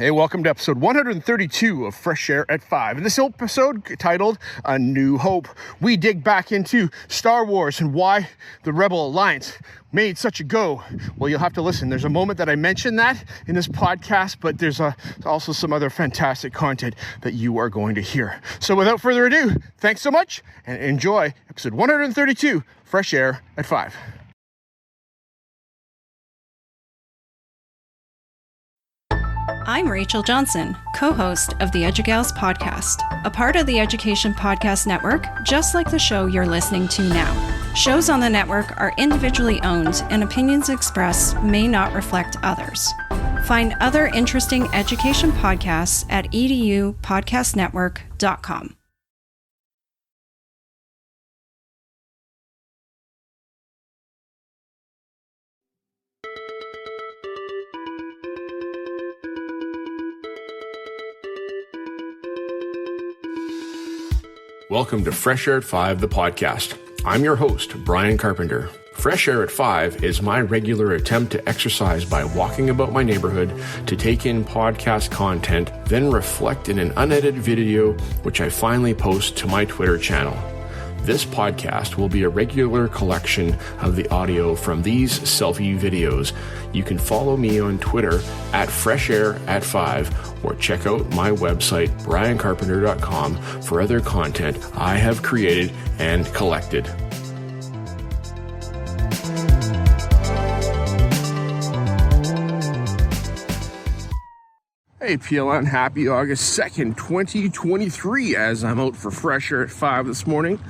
Hey, welcome to episode 132 of Fresh Air at 5. In this episode titled A New Hope, we dig back into Star Wars and why the Rebel Alliance made such a go. Well, you'll have to listen. There's a moment that I mentioned that in this podcast, but there's also some other fantastic content that you are going to hear. So without further ado, thanks so much and enjoy episode 132, Fresh Air at 5. I'm Rachel Johnson, co-host of the EduGals podcast, a part of the Education Podcast Network, just like the show you're listening to now. Shows on the network are individually owned, and opinions expressed may not reflect others. Find other interesting education podcasts at edupodcastnetwork.com. Welcome to Fresh Air at 5, the podcast. I'm your host, Brian Carpenter. Fresh Air at 5 is my regular attempt to exercise by walking about my neighborhood to take in podcast content, then reflect in an unedited video, which I finally post to my Twitter channel. This podcast will be a regular collection of the audio from these selfie videos. You can follow me on Twitter at FreshAir@5 or check out my website, briancarpenter.com, for other content I have created and collected. Hey PLN, happy August 2nd, 2023, as I'm out for Fresh Air at 5 this morning.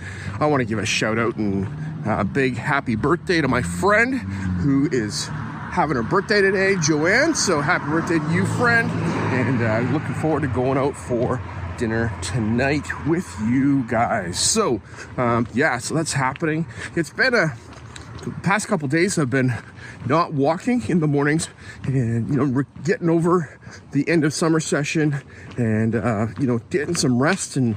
I want to give a shout out and a big happy birthday to my friend who is having her birthday today, Joanne. So happy birthday to you, friend. And looking forward to going out for dinner tonight with you guys. So so that's happening. It's been the past couple days I've been not walking in the mornings and, getting over the end of summer session and, getting some rest and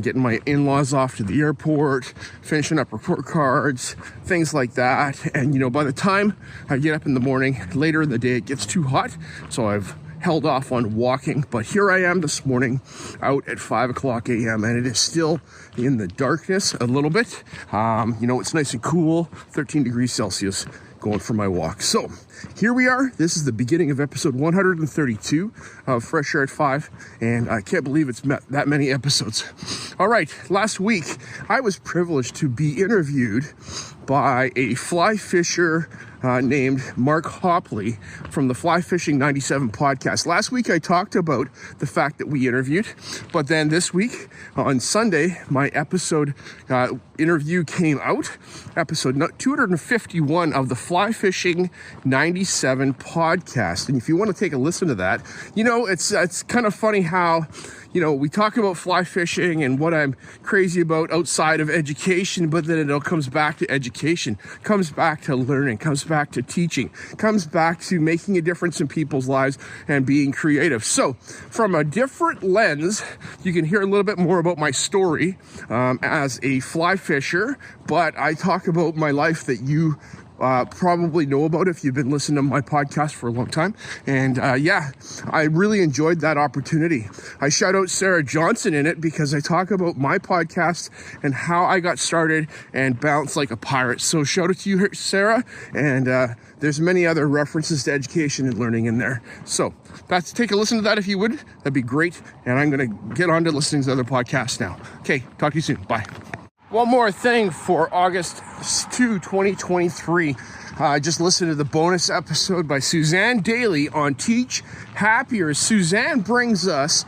getting my in-laws off to the airport, finishing up report cards, things like that. And, by the time I get up in the morning, later in the day, it gets too hot. So I've held off on walking, but here I am this morning out at 5 o'clock a.m. and it is still in the darkness a little bit. It's nice and cool, 13 degrees Celsius going for my walk. So here we are. This is the beginning of episode 132 of Fresh Air at 5, and I can't believe it's met that many episodes. All right, last week I was privileged to be interviewed by a fly fisher named Mark Hopley from the Fly Fishing 97 podcast. Last week I talked about the fact that we interviewed, but then this week on Sunday, my episode interview came out, episode 251 of the Fly Fishing 97 podcast. And if you want to take a listen to that, it's kind of funny how we talk about fly fishing and what I'm crazy about outside of education, but then it all comes back to education, comes back to learning, comes back to teaching, comes back to making a difference in people's lives and being creative. So from a different lens, you can hear a little bit more about my story as a fly fisher, but I talk about my life that you probably know about if you've been listening to my podcast for a long time. And I really enjoyed that opportunity. I shout out Sarah Johnson in it because I talk about my podcast and how I got started and bounced like a pirate. So shout out to you, Sarah. And there's many other references to education and learning in there. So take a listen to that if you would. That'd be great. And I'm going to get on to listening to other podcasts now. Okay, talk to you soon. Bye. One more thing for August 2, 2023. I just listened to the bonus episode by Suzanne Daly on Teach Happier. Suzanne brings us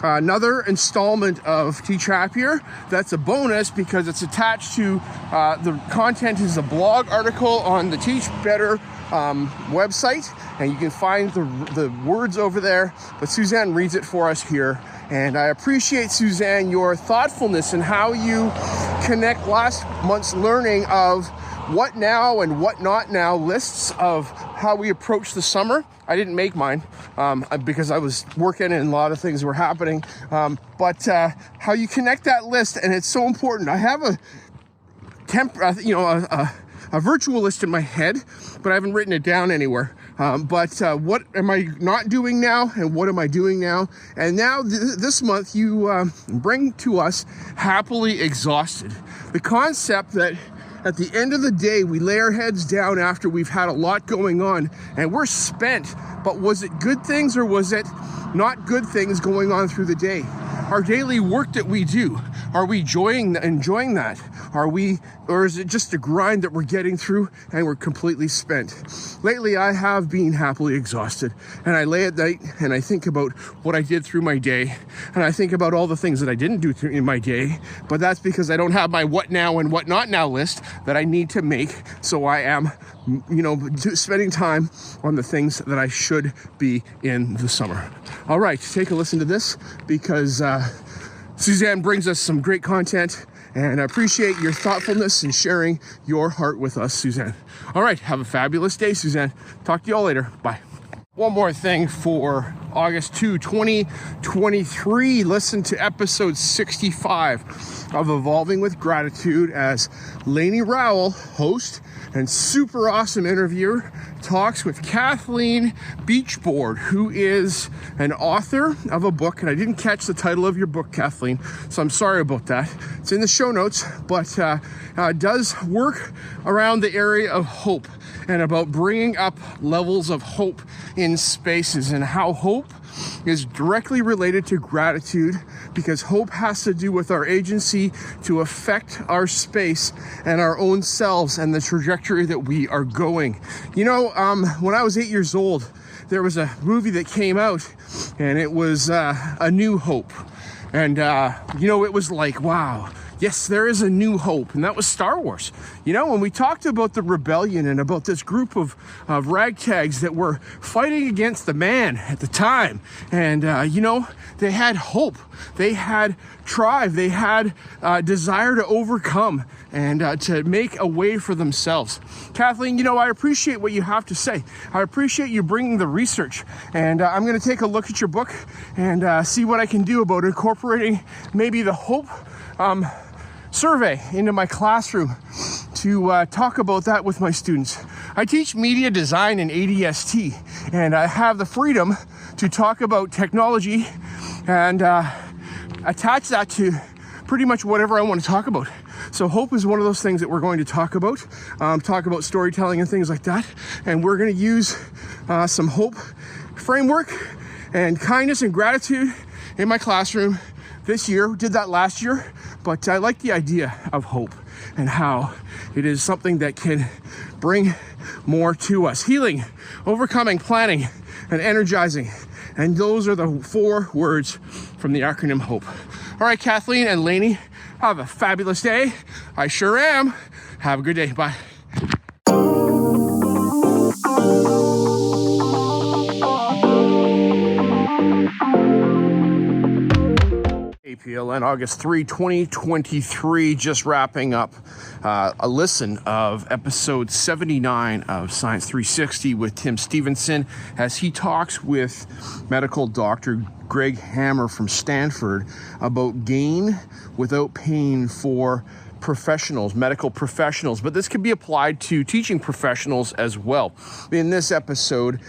another installment of Teach Happier. That's a bonus because it's attached to the content is a blog article on the Teach Better website, and you can find the words over there, but Suzanne reads it for us here. And I appreciate, Suzanne, your thoughtfulness and how you connect last month's learning of what now and what not now lists of how we approach the summer. I didn't make mine because I was working and a lot of things were happening. But how you connect that list, and it's so important. I have a virtual list in my head, but I haven't written it down anywhere. But what am I not doing now, and what am I doing now? And now this month you bring to us Happily Exhausted. The concept that at the end of the day, we lay our heads down after we've had a lot going on and we're spent. But was it good things or was it not good things going on through the day? Our daily work that we do, are we enjoying that? Or is it just a grind that we're getting through and we're completely spent? Lately, I have been happily exhausted, and I lay at night and I think about what I did through my day, and I think about all the things that I didn't do in my day, but that's because I don't have my what now and what not now list that I need to make, so I am, spending time on the things that I should be in the summer. All right, take a listen to this because Suzanne brings us some great content, and I appreciate your thoughtfulness and sharing your heart with us, Suzanne. All right, have a fabulous day, Suzanne. Talk to you all later. Bye. One more thing for August 2, 2023. Listen to episode 65 of Evolving with Gratitude as Lainey Rowell, host and super awesome interviewer, talks with Kathleen Beachboard, who is an author of a book. And I didn't catch the title of your book, Kathleen, so I'm sorry about that. It's in the show notes, but does work around the area of hope and about bringing up levels of hope in spaces, and how hope is directly related to gratitude, because hope has to do with our agency to affect our space and our own selves and the trajectory that we are going. When I was 8 years old, there was a movie that came out, and it was A New Hope. And, it was like, wow, yes, there is a new hope. And that was Star Wars. When we talked about the rebellion and about this group of ragtags that were fighting against the man at the time. And, they had hope. They had drive. They had desire to overcome and to make a way for themselves. Kathleen, I appreciate what you have to say. I appreciate you bringing the research. And I'm going to take a look at your book and see what I can do about incorporating maybe the hope survey into my classroom to talk about that with my students. I teach media design and ADST, and I have the freedom to talk about technology and attach that to pretty much whatever I want to talk about. So hope is one of those things that we're going to talk about storytelling and things like that. And we're going to use some hope framework and kindness and gratitude in my classroom this year. Did that last year, but I like the idea of hope and how it is something that can bring more to us. Healing, overcoming, planning, and energizing. And those are the 4 words from the acronym HOPE. All right, Kathleen and Lainey, have a fabulous day. I sure am. Have a good day. Bye. APLN August 3, 2023, just wrapping up a listen of episode 79 of Science 360 with Tim Stevenson as he talks with medical doctor Greg Hammer from Stanford about gain without pain for professionals, medical professionals, but this can be applied to teaching professionals as well. In this episode,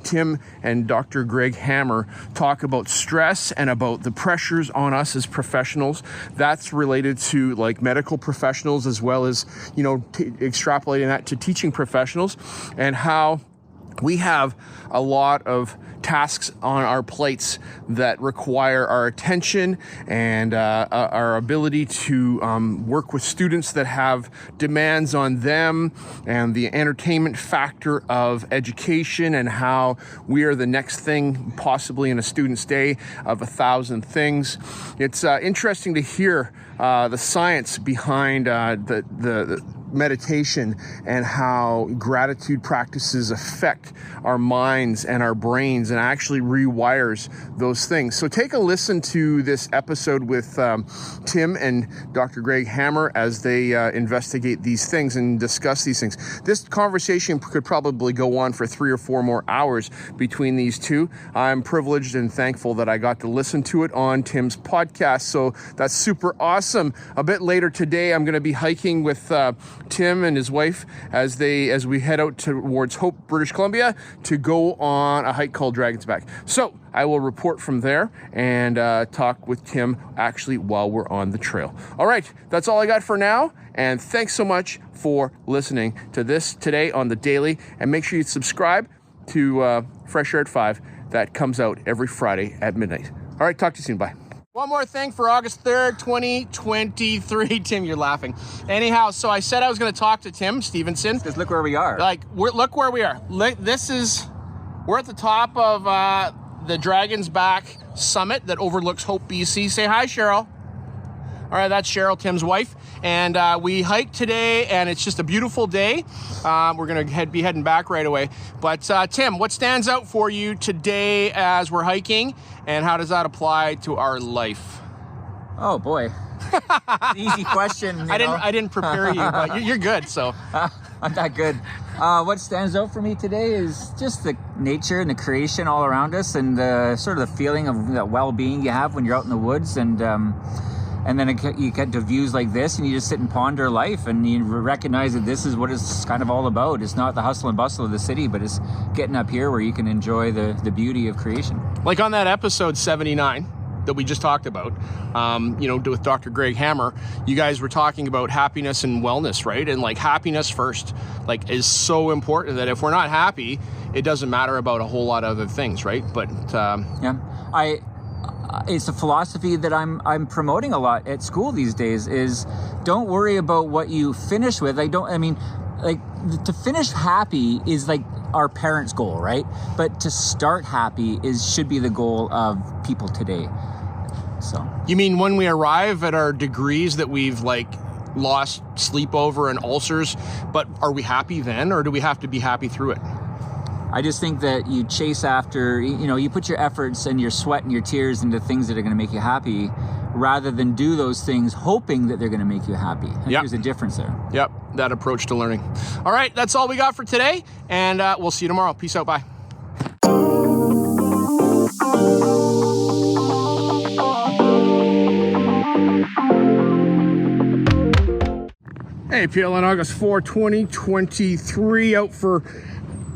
Tim and Dr. Greg Hammer talk about stress and about the pressures on us as professionals. That's related to like medical professionals as well as, extrapolating that to teaching professionals, and how we have a lot of tasks on our plates that require our attention and our ability to work with students that have demands on them, and the entertainment factor of education, and how we are the next thing possibly in a student's day of 1,000 things. It's interesting to hear the science behind the meditation and how gratitude practices affect our minds and our brains and actually rewires those things. So take a listen to this episode with Tim and Dr. Greg Hammer as they investigate these things and discuss these things. This conversation could probably go on for 3 or 4 more hours between these two. I'm privileged and thankful that I got to listen to it on Tim's podcast. So that's super awesome. A bit later today, I'm going to be hiking with Tim and his wife as we head out towards Hope, British Columbia, to go on a hike called Dragon's Back. So I will report from there and talk with Tim actually while we're on the trail. All right, that's all I got for now. And thanks so much for listening to this today on The Daily. And make sure you subscribe to Fresh Air at 5. That comes out every Friday at midnight. All right, talk to you soon. Bye. One more thing for August 3rd, 2023. Tim, you're laughing. Anyhow, so I said I was going to talk to Tim Stevenson. Because look where we are. Look where we are. We're at the top of the Dragon's Back summit that overlooks Hope, BC. Say hi, Cheryl. All right, that's Cheryl, Tim's wife. And we hiked today, and it's just a beautiful day. We're going to be heading back right away. But Tim, what stands out for you today as we're hiking, and how does that apply to our life? Oh, boy. Easy question. I didn't prepare you, but you're good, so. I'm not good. What stands out for me today is just the nature and the creation all around us, and the sort of the feeling of the well-being you have when you're out in the woods, and then you get to views like this, and you just sit and ponder life, and you recognize that this is what it's kind of all about. It's not the hustle and bustle of the city, but it's getting up here where you can enjoy the beauty of creation. Like on that episode 79 that we just talked about, with Dr. Greg Hammer, you guys were talking about happiness and wellness, right? And like happiness first, like is so important that if we're not happy, it doesn't matter about a whole lot of other things, right? But it's a philosophy that I'm promoting a lot at school these days, is don't worry about what you finish with. To finish happy is like our parents' goal, right? But to start happy should be the goal of people today. So you mean when we arrive at our degrees that we've lost sleep over and ulcers, but are we happy then, or do we have to be happy through it? I just think that you chase after, you put your efforts and your sweat and your tears into things that are going to make you happy, rather than do those things hoping that they're going to make you happy. There's a difference there. Yep, that approach to learning. All right, that's all we got for today, and we'll see you tomorrow. Peace out, bye. Hey, PLN August 4, 2023, out for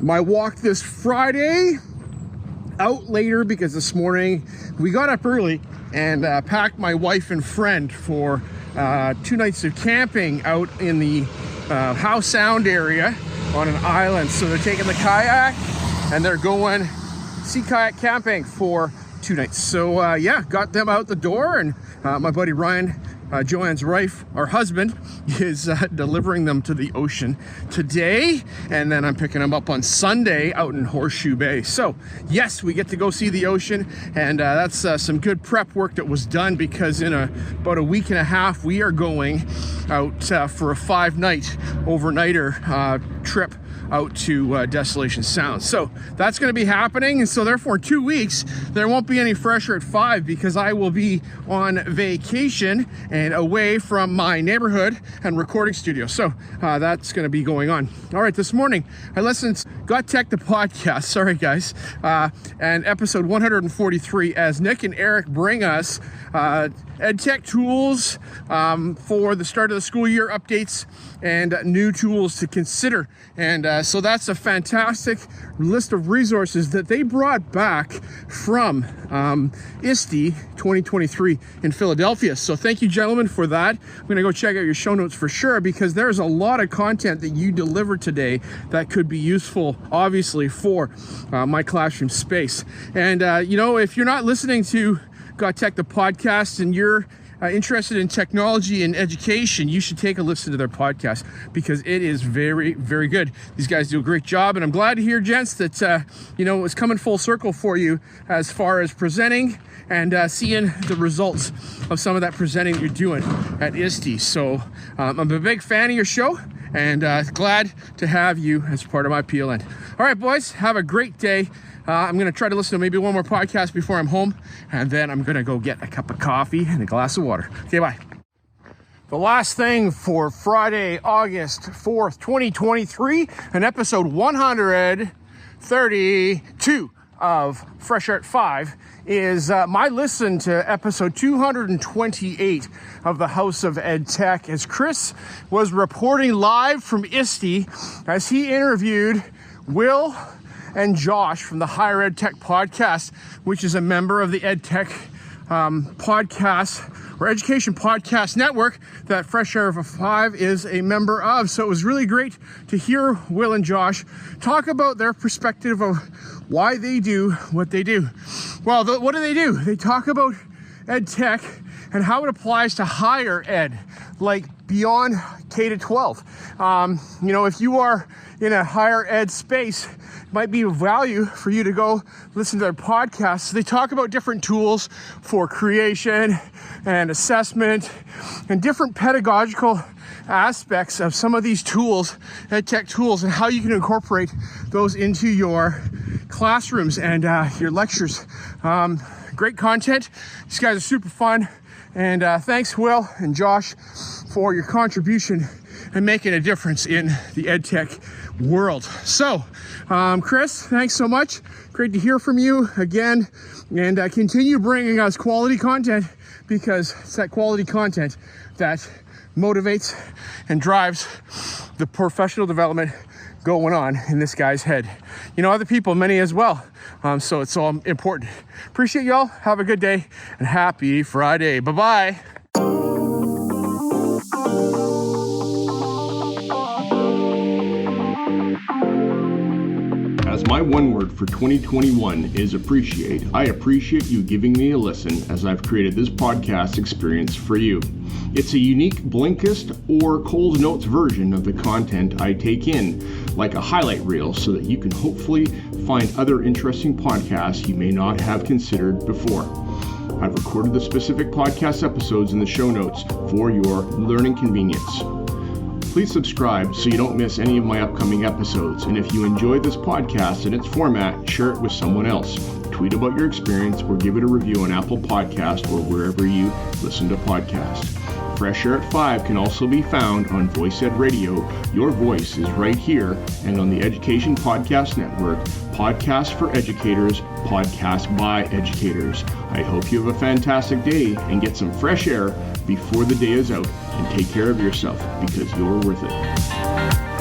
my walk this Friday. Out later because this morning we got up early and packed my wife and friend for 2 nights of camping out in the Howe Sound area on an island. So they're taking the kayak and they're going sea kayak camping for 2 nights. So got them out the door, and my buddy Ryan, Joanne's wife, our husband, is delivering them to the ocean today, and then I'm picking them up on Sunday out in Horseshoe Bay. So yes, we get to go see the ocean, and that's some good prep work that was done, because in about a week and a half we are going out for a 5-night overnighter trip out to Desolation Sound. So that's going to be happening, and so therefore in 2 weeks there won't be any Fresh Air at 5, because I will be on vacation and away from my neighborhood and recording studio. So that's going to be going on. All right, this morning I listened to Got Tech the podcast, sorry guys, and episode 143, as Nick and Eric bring us ed tech tools for the start of the school year, updates and new tools to consider. And so that's a fantastic list of resources that they brought back from ISTE 2023 in Philadelphia. So thank you, gentlemen, for that. I'm going to go check out your show notes for sure, because there's a lot of content that you delivered today that could be useful, obviously, for my classroom space. And, if you're not listening to Got Tech the podcast and you're interested in technology and education, you should take a listen to their podcast, because it is very, very good. These guys do a great job, and I'm glad to hear, gents, that it's coming full circle for you as far as presenting and seeing the results of some of that presenting that you're doing at ISTE. So I'm a big fan of your show, and glad to have you as part of my PLN. All right, boys, have a great day. I'm going to try to listen to maybe one more podcast before I'm home, and then I'm going to go get a cup of coffee and a glass of water. Okay, bye. The last thing for Friday, August 4th, 2023, and episode 132 of Fresh Air at 5 is my listen to episode 228 of the House of Ed Tech, as Chris was reporting live from ISTE as he interviewed Will and Josh from the Higher Ed Tech podcast, which is a member of the Ed Tech podcast or Education Podcast Network that Fresh Air of 5 is a member of. So it was really great to hear Will and Josh talk about their perspective of why they do what they do. Well, what do? They talk about Ed Tech and how it applies to higher ed, like beyond K to 12. If you are in a higher ed space, it might be of value for you to go listen to their podcasts. They talk about different tools for creation and assessment and different pedagogical aspects of some of these tools, ed tech tools, and how you can incorporate those into your classrooms and your lectures. Great content. These guys are super fun. And thanks, Will and Josh, for your contribution and making a difference in the EdTech world. So, Chris, thanks so much. Great to hear from you again. And continue bringing us quality content, because it's that quality content that motivates and drives the professional development going on in this guy's head. Other people, many as well. So it's all important. Appreciate y'all. Have a good day and happy Friday. Bye-bye. As my one word for 2021 is appreciate, I appreciate you giving me a listen as I've created this podcast experience for you. It's a unique Blinkist or Coles Notes version of the content I take in, like a highlight reel, so that you can hopefully find other interesting podcasts you may not have considered before. I've recorded the specific podcast episodes in the show notes for your learning convenience. Please subscribe so you don't miss any of my upcoming episodes. And if you enjoyed this podcast and its format, share it with someone else. Tweet about your experience or give it a review on Apple Podcast or wherever you listen to podcasts. Fresh Air at 5 can also be found on Voice Ed Radio. Your voice is right here, and on the Education Podcast Network, podcasts for educators, podcasts by educators. I hope you have a fantastic day and get some fresh air before the day is out, and take care of yourself, because you're worth it.